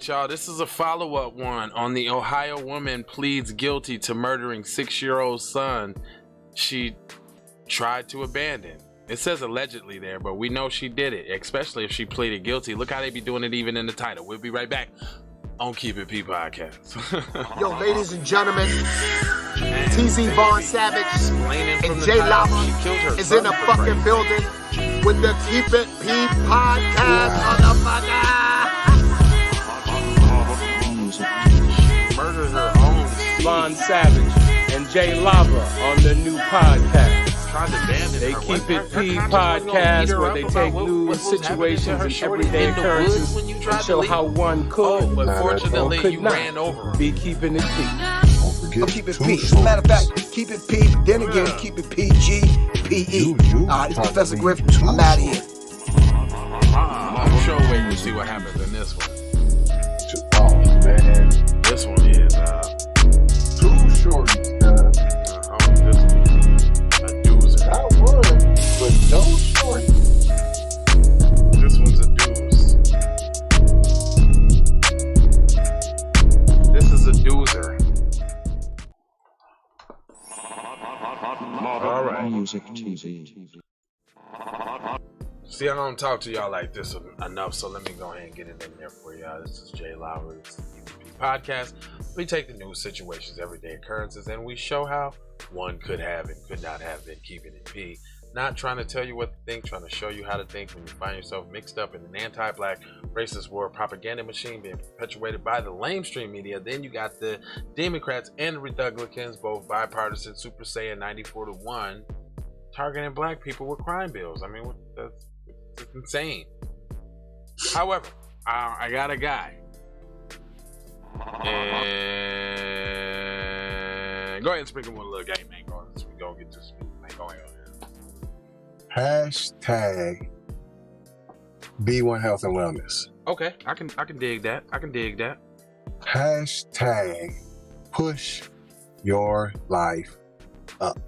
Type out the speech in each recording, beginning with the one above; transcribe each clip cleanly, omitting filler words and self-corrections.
Y'all, this is a follow-up one on the Ohio woman pleads guilty to murdering 6-year-old son she tried to abandon. It says allegedly there, but we know she did it, especially if she pleaded guilty. Look how they be doing it even in the title. We'll be right back on Keep It P podcast. Yo, ladies and gentlemen, TZ Vaughn Savage and Jay Lava is in a fucking building with the Keep It P podcast, motherfucker. Murdered her own Vaughn Savage and Jay Lava on the new podcast. They Keep It P podcast where they take news, situations, and everyday occurrences and show how one could, but fortunately could you not ran over. be keeping it P. I'll keep it P. Matter of fact, keep it P. Then again, keep it PG, PE. This Professor Griff. I'm out of here. I'm sure waiting to see what happens in this one. Oh man, This one is too short. this a doozer. I would, but no short. This one's a dooze. This is a doozer. All right. Music TV. See, I don't talk to y'all like this enough, so let me go ahead and get it in there for y'all. This is Jay Lowry's podcast. We take the news situations, everyday occurrences, and we show how one could have and could not have been keeping it P. Not trying to tell you what to think, trying to show you how to think when you find yourself mixed up in an anti-black racist war propaganda machine being perpetuated by the lamestream media. Then you got the Democrats and the Republicans, both bipartisan, Super Saiyan 94-1, targeting black people with crime bills. I mean, that's insane. However, I got a guy. And go ahead and sprinkle one little game, man. Go on, we go get this thing going on. Hashtag B1 Health and Wellness. Okay, I can dig that. I can dig that. Hashtag push your life up.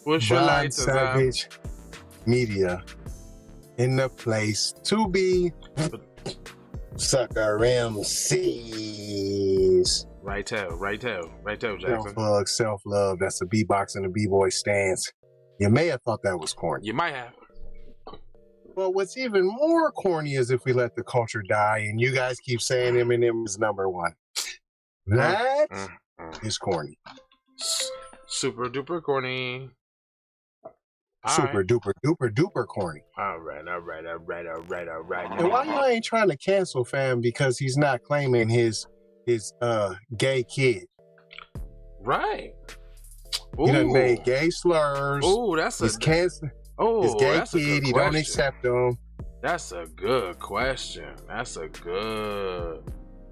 Push your Vaughn lights up. Savage Media in the place to be. Sucker MCs. Right tail, Jackson. Self-hug, self-love. That's the B-box and the B-boy stance. You may have thought that was corny. You might have. Well, what's even more corny is if we let the culture die, and you guys keep saying Eminem is number one. That is corny. Super duper corny. Super duper duper duper corny. All right. And why you ain't trying to cancel fam because he's not claiming his gay kid. Right. He done made gay slurs. Ooh, that's he's canceling. His gay kid, he don't accept them. That's a good question.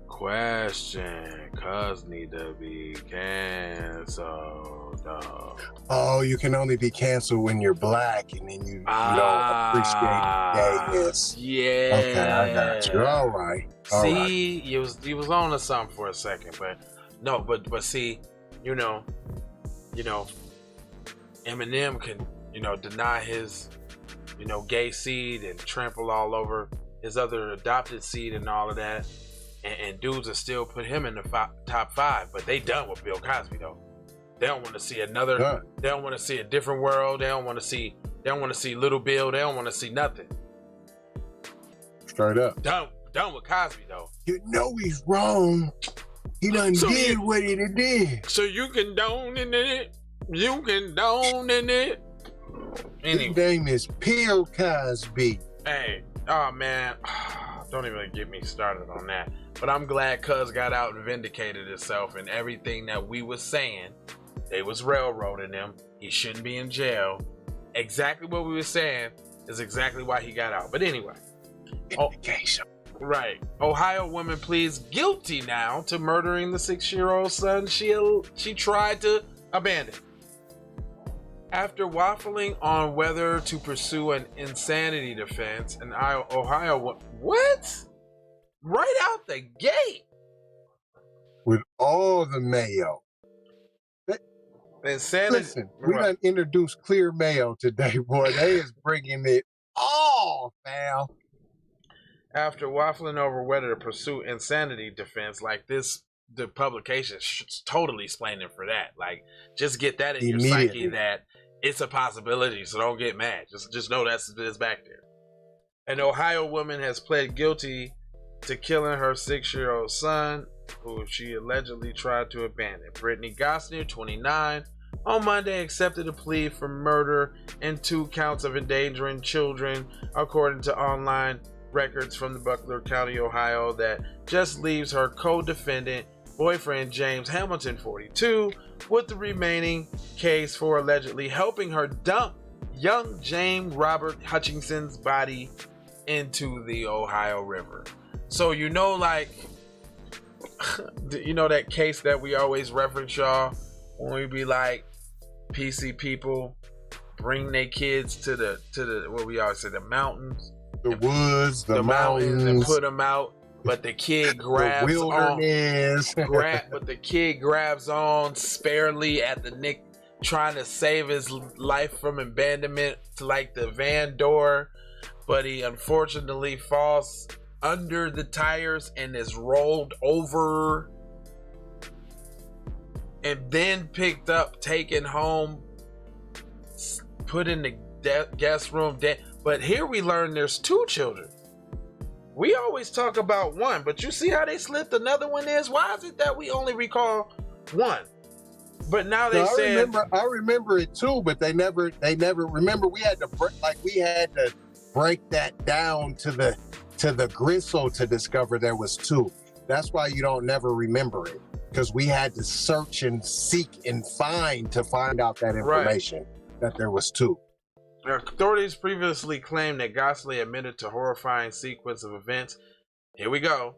Cuz need to be canceled. Oh, you can only be canceled when you're black, and then you don't appreciate gayness. Yeah. Okay, I got you. All right. See, you was on to something for a second, but no, but see, Eminem can, deny his, gay seed and trample all over his other adopted seed and all of that. And dudes will still put him in the top 5, but they done with Bill Cosby though. They don't want to see another. They don't want to see a different world. They don't want to see Little Bill. They don't want to see nothing. Straight up. Done with Cosby though. You know he's wrong. He done did what he did. So you condone in it. You condone in it. Anyway. His name is Bill Cosby. Hey, oh man, don't even get me started on that. But I'm glad Cuz got out and vindicated himself, and everything that we was saying, they was railroading him. He shouldn't be in jail. Exactly what we were saying is exactly why he got out. But anyway. Vindication. Right. Ohio woman pleads guilty now to murdering the 6-year-old son she tried to abandon. After waffling on whether to pursue an insanity defense, an Ohio what? Right out the gate. With all the mayo. Insanity. Listen, we done introduced clear mayo today, boy. They is bringing it all, fam. after waffling over whether to pursue insanity defense. Like this, the publication totally explaining for that. Like, just get that in your psyche that it's a possibility, so don't get mad. Just know it's back there. An Ohio woman has pled guilty to killing her 6-year-old son, who she allegedly tried to abandon. Brittany Gosner, 29, on Monday accepted a plea for murder and 2 counts of endangering children, according to online records from the Butler County, Ohio, that just leaves her co-defendant, boyfriend James Hamilton, 42, with the remaining case for allegedly helping her dump young James Robert Hutchinson's body into the Ohio River. So like, that case that we always reference, y'all, when we be like, PC people bring their kids to the what we always say, the mountains, the woods, the mountains, and put them out. But the kid grabs the wilderness. But the kid grabs on sparely at the nick, trying to save his life from abandonment to like the van door, but he unfortunately falls under the tires and is rolled over, and then picked up, taken home, put in the guest room. But here we learn there's 2 children. We always talk about 1, but you see how they slipped another one is? Why is it that we only recall 1? But now they said, I remember it too, but they never remember. We had to break that down to the gristle to discover there was 2. That's why you don't never remember it, because we had to search and seek and find out that information, that there was 2. Authorities previously claimed that Gosley admitted to horrifying sequence of events. Here we go.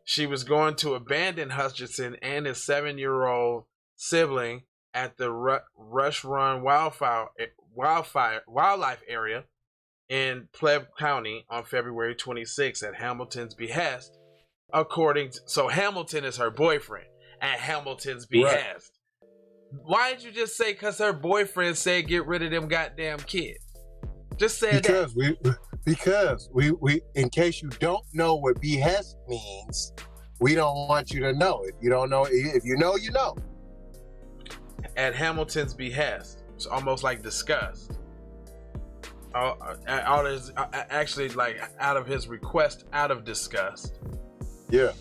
She was going to abandon Hutchinson and his 7-year-old sibling at the Rush Run wildlife area in Pleb County on February 26 at Hamilton's behest. So Hamilton is her boyfriend at Hamilton's behest. Right. Why did you just say because her boyfriend said get rid of them goddamn kids? Just say that. Because we in case you don't know what behest means, we don't want you to know. If you don't know, if you know, you know. At Hamilton's behest, it's almost like disgust. Actually, like out of his request, out of disgust. Yeah.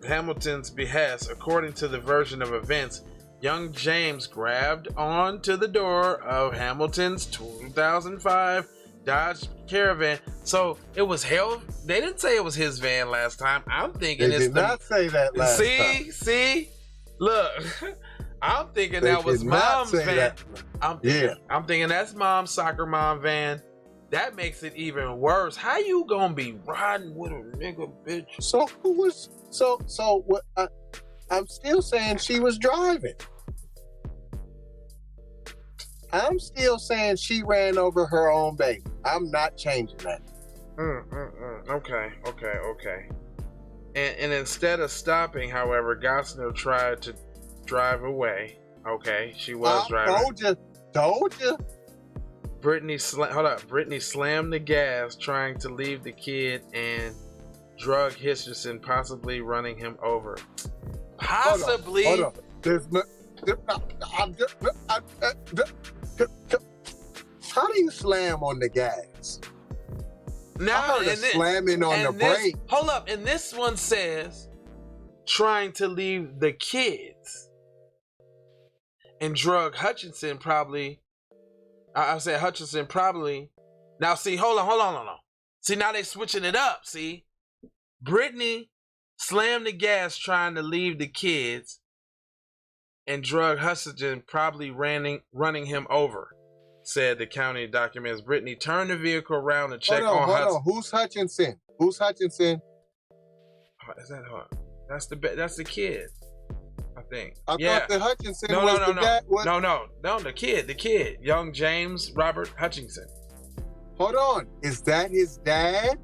Hamilton's behest, according to the version of events, young James grabbed onto the door of Hamilton's 2005 Dodge Caravan. So it was hell. They didn't say it was his van last time. I'm thinking they did not say that last time. See, look. I'm thinking that was mom's van. I'm thinking that's mom's soccer mom van. That makes it even worse. How you gonna be riding with a nigga, bitch? So who was? So what? I'm still saying she was driving. I'm still saying she ran over her own baby. I'm not changing that. Okay. And instead of stopping, however, Gosner tried to drive away. Okay, she was driving. Told you. Brittany slammed the gas, trying to leave the kid, and drug Hutchinson, possibly running him over. Possibly. Hold on. How do you slam on the gas? Now, slamming on the brake. Hold up, and this one says trying to leave the kids, and drug Hutchinson probably. I said Hutchinson probably. Now see, hold on. See, now they switching it up. See, Brittany slammed the gas trying to leave the kids, and drug Hutchinson probably running him over. Said the county documents. Brittany turned the vehicle around to check on Hutchinson. Who's Hutchinson? Who's Hutchinson? Is that her? That's the kid. I think. I thought the Hutchinson was the dad. No, the kid, young James Robert Hutchinson. Hold on, is that his dad?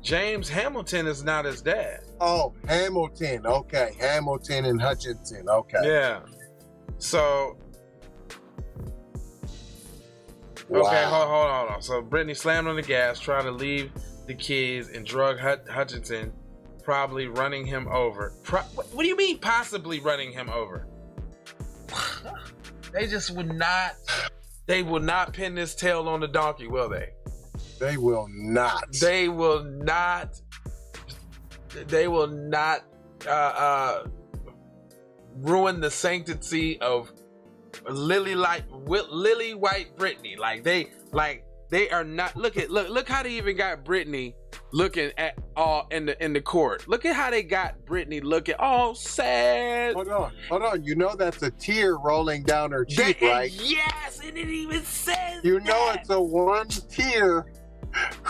James Hamilton is not his dad. Oh, Hamilton. Okay, Hamilton and Hutchinson. Okay. Yeah. So. Okay, hold on. So Brittany slammed on the gas, trying to leave the kids, and drug Hutchinson, probably running him over. What do you mean, possibly running him over? They just would not. They will not pin this tail on the donkey, will they? They will not. They will not. They will not ruin the sanctity of Lily White Brittany. Like they are not. Look how they even got Brittany looking at all in the court. Look at how they got Brittany looking all sad. Hold on. You know that's a tear rolling down her cheek, right? Yes, and it even says it's a one tear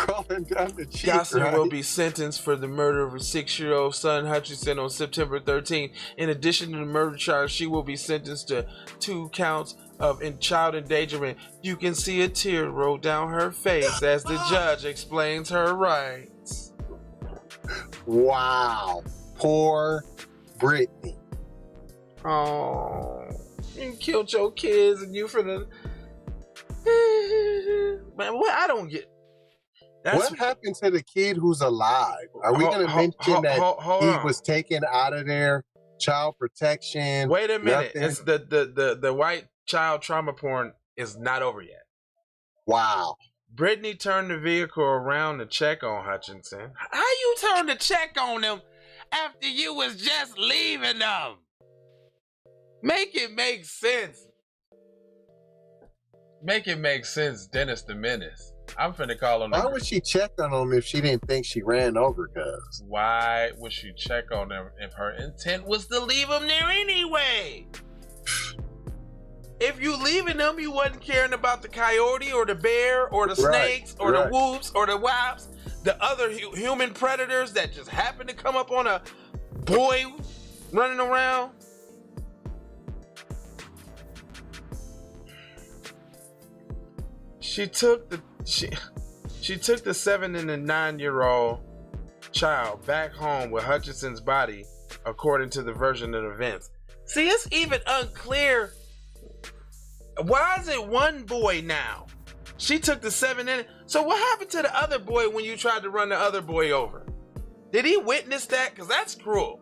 rolling down the cheek. Gosselin will be sentenced for the murder of her 6-year-old son Hutchinson on September 13th. In addition to the murder charge, she will be sentenced to 2 counts of child endangerment. You can see a tear roll down her face as the judge explains her rights. Wow. Poor Brittany. Oh, you killed your kids and you for the... Man, what? I don't get... What happened to the kid who's alive? Are we going to mention that he was taken out of there? Child protection. Wait a minute. Nothing? It's the white child trauma porn is not over yet. Wow. Brittany turned the vehicle around to check on Hutchinson. How you turned to check on them after you was just leaving them? Make it make sense. Make it make sense, Dennis the Menace. I'm finna call on Why would she check on him if she didn't think she ran over cuz? Why would she check on them if her intent was to leave them there anyway? If you leaving them, you wasn't caring about the coyote or the bear or the snakes or the whoops or the wops, the other human predators that just happen to come up on a boy running around. She took the 7 and the 9-year-old child back home with Hutchinson's body, according to the version of events. See, it's even unclear. Why is it one boy now? She took the 7 in. So what happened to the other boy when you tried to run the other boy over? Did he witness that? Because that's cruel.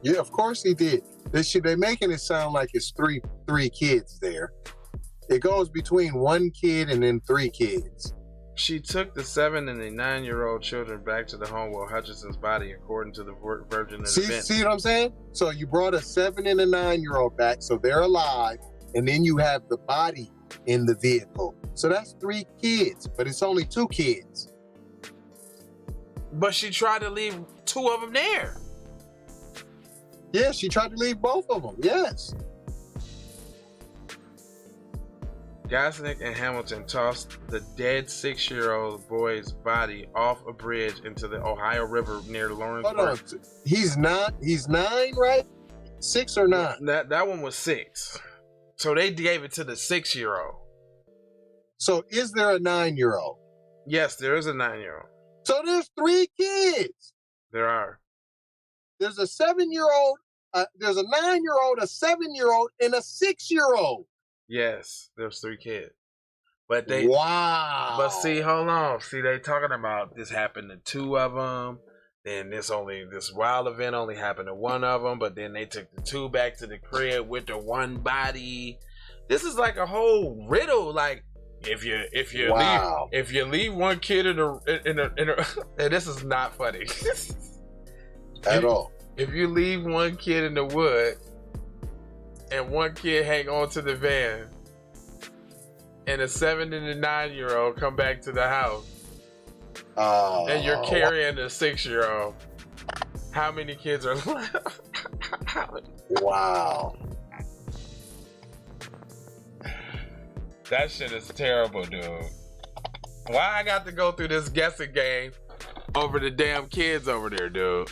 Yeah, of course he did. They're making it sound like it's three kids there. It goes between 1 kid and then 3 kids. She took the 7 and the 9-year-old children back to the home with Hutchinson's body, according to the version of events. See what I'm saying? So you brought a 7 and a 9-year-old back, so they're alive, and then you have the body in the vehicle. So that's 3 kids, but it's only 2 kids. But she tried to leave 2 of them there. Yeah, she tried to leave both of them, yes. Gosnick and Hamilton tossed the dead 6-year-old boy's body off a bridge into the Ohio River near Lawrenceburg. Hold on. He's 9, right? 6 or 9? That one was 6. So they gave it to the 6-year-old. So is there a 9-year-old? Yes, there is a 9-year-old. So there's 3 kids. There are. There's a 7-year-old, there's a 9-year-old, a 7-year-old, and a 6-year-old. Yes, there's 3 kids. But wow. But see, hold on. See, they talking about this happened to 2 of them. Then this wild event only happened to 1 of them. But then they took the 2 back to the crib with the 1 body. This is like a whole riddle. Like if you leave 1 kid in a and this is not funny at all. If you leave 1 kid in the woods, and 1 kid hang on to the van, and a 7 and a 9-year-old come back to the house, and you're carrying a 6-year-old, how many kids are left? Wow. That shit is terrible, dude. Why I got to go through this guessing game over the damn kids over there, dude?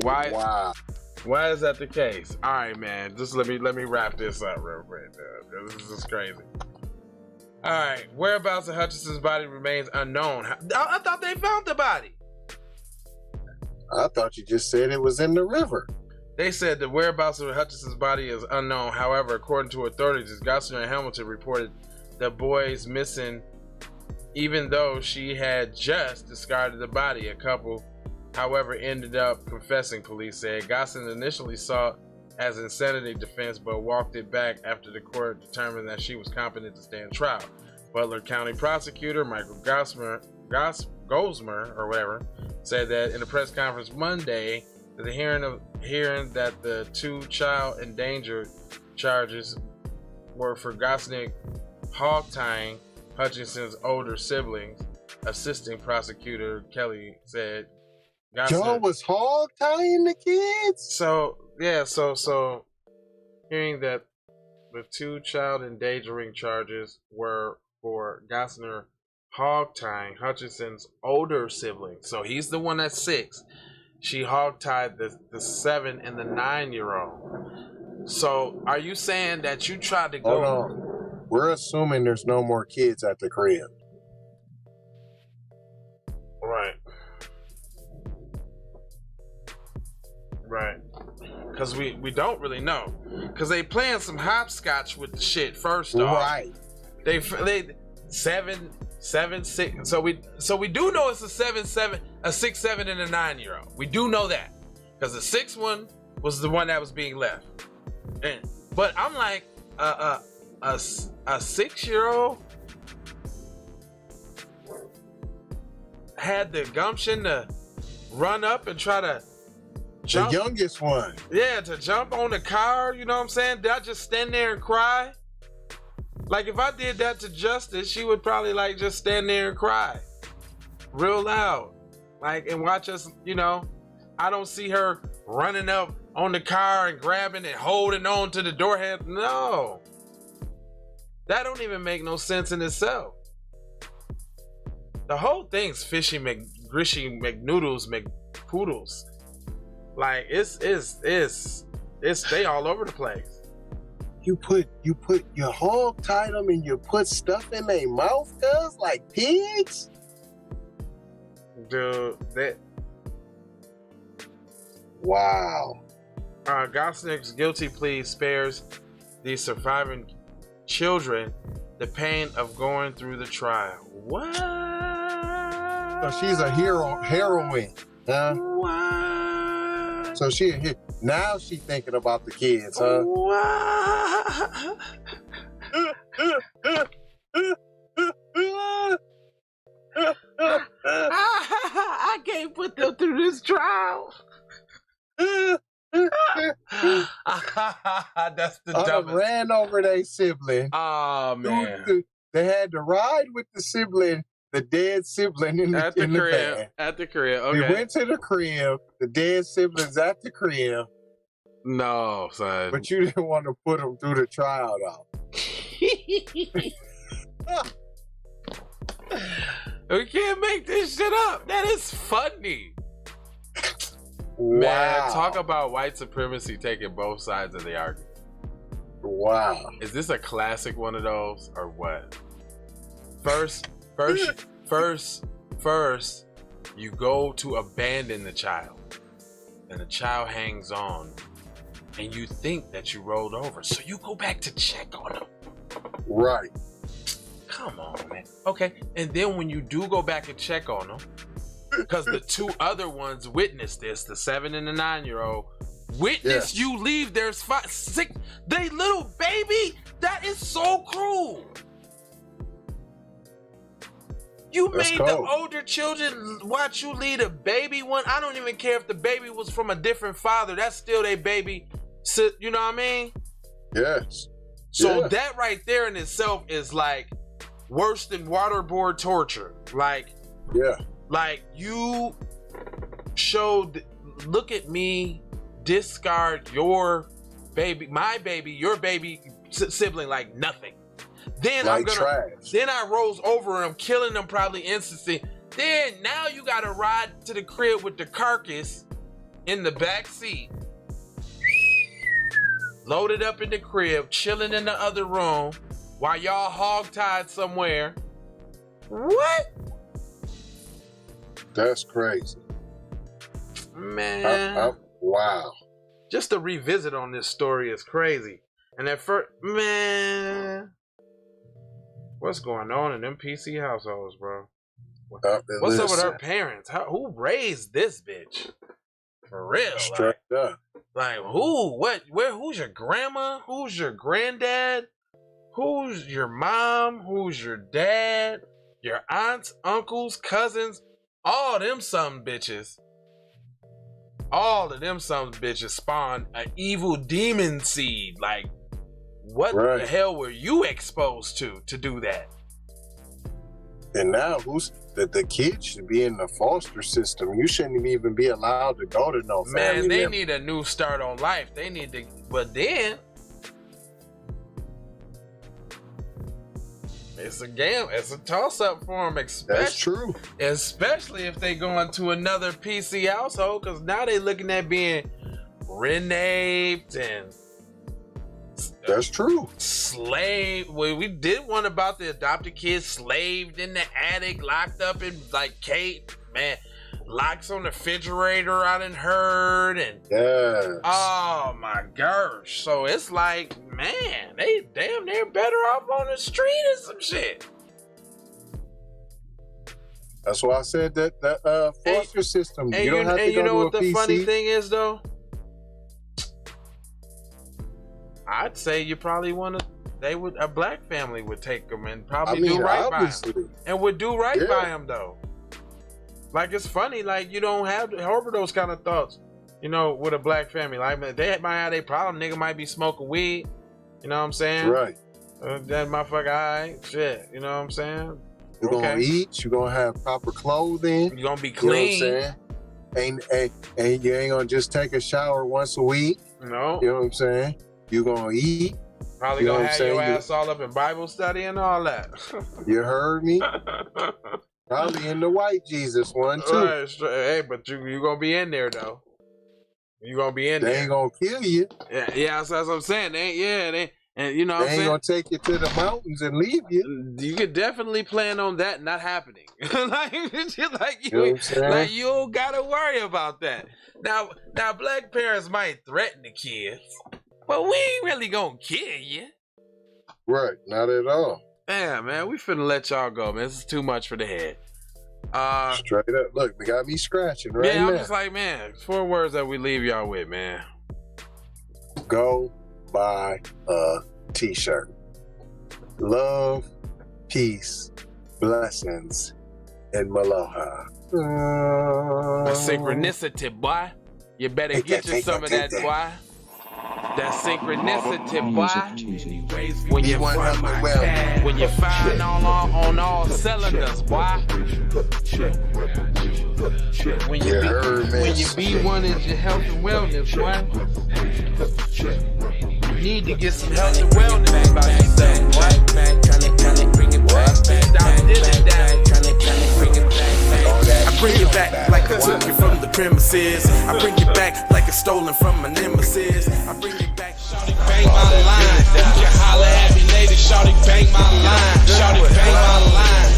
Why? Wow. Why is that the case? All right, man. Just let me wrap this up real quick, dude. This is crazy. All right. Whereabouts of Hutchinson's body remains unknown. I thought they found the body. I thought you just said it was in the river. They said the whereabouts of Hutchinson's body is unknown. However, according to authorities, Gosselin and Hamilton reported the boys missing, even though she had just discarded the body. A couple, however, ended up confessing, police said. Gosselin initially saw it as insanity defense, but walked it back after the court determined that she was competent to stand trial. Butler County prosecutor Michael Gosmer or whatever said that in a press conference Monday that the hearing that the 2 child endangered charges were for Gosnick hog-tying Hutchinson's older siblings. Assistant prosecutor Kelly said Joe was hog-tying the kids? So hearing that the 2 child endangering charges were for Gosner hog-tying Hutchinson's older siblings. So he's the one that's 6. She hog-tied the 7 and the 9-year-old. So are you saying that you tried to go? Hold on. We're assuming there's no more kids at the crib. Right. Because we don't really know. Because they playing some hopscotch with the shit first off. Right. They 7, 6. So we do know it's a 7, a 6, 7, and a 9-year-old. We do know that. Because the 6th one was the one that was being left. But I'm like, a 6-year-old had the gumption to run up and try to jump. The youngest one. Yeah, to jump on the car, you know what I'm saying? Did I just stand there and cry? Like, if I did that to Justice, she would probably, like, just stand there and cry. Real loud. Like, and watch us, you know. I don't see her running up on the car and grabbing and holding on to the door handle. No. That don't even make no sense in itself. The whole thing's fishy McGrishy McNoodles McPoodles. Like, it's they all over the place. You hog tied them and you put stuff in their mouth, cuz, like pigs? Dude, that. Wow. Gosnick's guilty plea spares the surviving children the pain of going through the trial. What? So she's a heroine, huh? What? So now she thinking about the kids, huh? What? I can't put them through this trial. That's the dumbest. Ran over their sibling. Oh man. They had to ride with the sibling, the dead sibling in the crib. van. At the crib. Okay. They went to the crib. The dead siblings at the crib. No, son. But you didn't want to put them through the trial, though. We can't make this shit up. That is funny. Wow. Man, talk about white supremacy taking both sides of the argument. Wow. Is this a classic one of those or what? First, you go to abandon the child, and the child hangs on, and you think that you rolled over, so you go back to check on him. Right. Come on, man. Okay, and then when you do go back and check on them, because the 2 other ones witnessed this, the 7 and the 9-year-old witnessed you leave. There's 5, 6. They little baby. That is so cruel. You made the older children watch you lead a baby one. I don't even care if the baby was from a different father. That's still their baby. You know what I mean? Yes. So that right there in itself is like worse than waterboard torture. Like, like you showed, look at me, discard your baby, my baby, your baby sibling like nothing. Then like then I rose over him, killing him probably instantly. Then now you gotta ride to the crib with the carcass in the back seat, loaded up in the crib, chilling in the other room while y'all hog-tied somewhere. What? That's crazy. Man. Wow. Just to revisit on this story is crazy. And at first, man, What's going on in them PC households, bro? What's up with her parents? Who raised this bitch? For real, straight up. Like who? What? Where? Who's your grandma? Who's your granddad? Who's your mom? Who's your dad? Your aunts, uncles, cousins, all them some bitches. All of them some bitches spawned an evil demon seed. Like, what the hell were you exposed to do that? And now who's the kids should be in the foster system. You shouldn't even be allowed to go to no family. Man, they need a new start on life. They need to, but then it's a game. It's a toss-up for them. That's true. Especially if they go into another PC household, because now they looking at being renaped and that's true. Slave. Well, we did one about the adopted kids slaved in the attic, locked up in like Kate. Man, locks on the refrigerator. I done heard and oh my gosh. So it's like, man, they damn near better off on the street or some shit. That's why I said that foster system. You don't have to go to a PC. And you know what the funny thing is though? I'd say you probably want to. A black family would take them and probably do right by them, and would do right by them though. Like it's funny, like you don't have those kind of thoughts, you know, with a black family. Like they might have their problem. Nigga might be smoking weed. You know what I'm saying? Right. That motherfucker, alright, shit. You know what I'm saying? You're gonna eat. You're gonna have proper clothing. You're gonna be clean. You know what I'm saying? And you ain't gonna just take a shower once a week. No. You know what I'm saying? You're gonna eat. Probably gonna have your ass all up in Bible study and all that. You heard me? Probably in the white Jesus one too. Right, hey, but you gonna be in there though. You gonna be in there. They ain't gonna kill you. Yeah, that's what I'm saying. They and you know what I'm saying? They ain't gonna take you to the mountains and leave you. You could definitely plan on that not happening. like you don't gotta worry about that. Now black parents might threaten the kids. But we ain't really gonna kill you. Right, not at all. Yeah, man, we finna let y'all go, man. This is too much for the head. Straight up. Look, they got me scratching right now. I'm just like, man, 4 words that we leave y'all with, man. Go buy a t-shirt. Love, peace, blessings, and maloha. Synchronicity, boy. You better get you some of that, boy. That synchronicity, boy. When you firing on all cylinders, boy. When you be one is your health and wellness, boy. You need to get some health and wellness about yourself, boy. Stop dishing down. I bring it back like I took it from the premises. I bring it back like it's stolen from my nemesis. I bring it back. Shawty bang my line. You can holler at me later. Shawty bang my line. Shawty bang my line.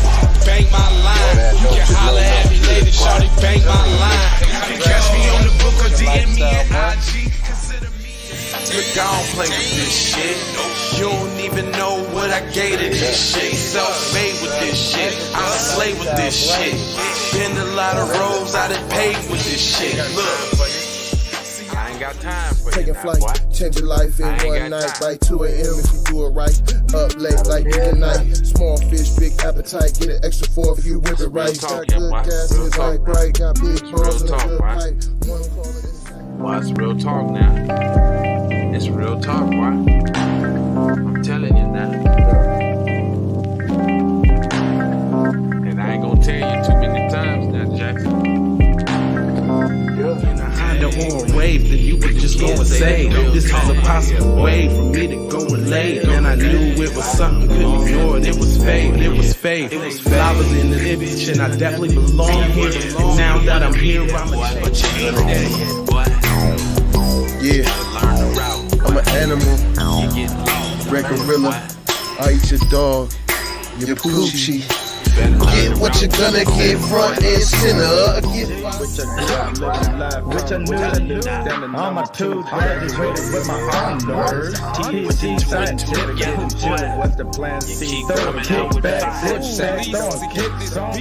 Bang my line. You can holler at me later. Shawty bang my line. You can catch me on the book or DM me at IG. Consider me. Look, I don't play with this shit. You don't even know what I gave to this shit. Self-made with this shit. I slay with this shit. Been a lot of roads I done paved with this shit. Look, I ain't got time for taking flight, change your life in one night. By 2 a.m. if you do it right. Up late like midnight. Small fish, big appetite. Get an extra for if you whip it right. Got good gas in his light bright. Got big balls in a good pipe. Well, it's real talk now. It's real talk, boy. I'm telling you now. And I ain't gonna tell you too many times now, Jackson. In a Honda or a wave, then you would just go and say, this is a possible way for me to go and lay. And I knew it was something, couldn't ignore it. It was fate, it was fate. Flowers in the image, and I definitely belong here. And now that I'm here, I'm a change. Yeah, I'm an animal, red gorilla. I eat your dog, your poochie. Get what you're gonna get, front and center. Which I knew, all my tooth graduated with my own nerves. TC scientific, what's the plan? C, throw a kickback, sit back, throw a kick song.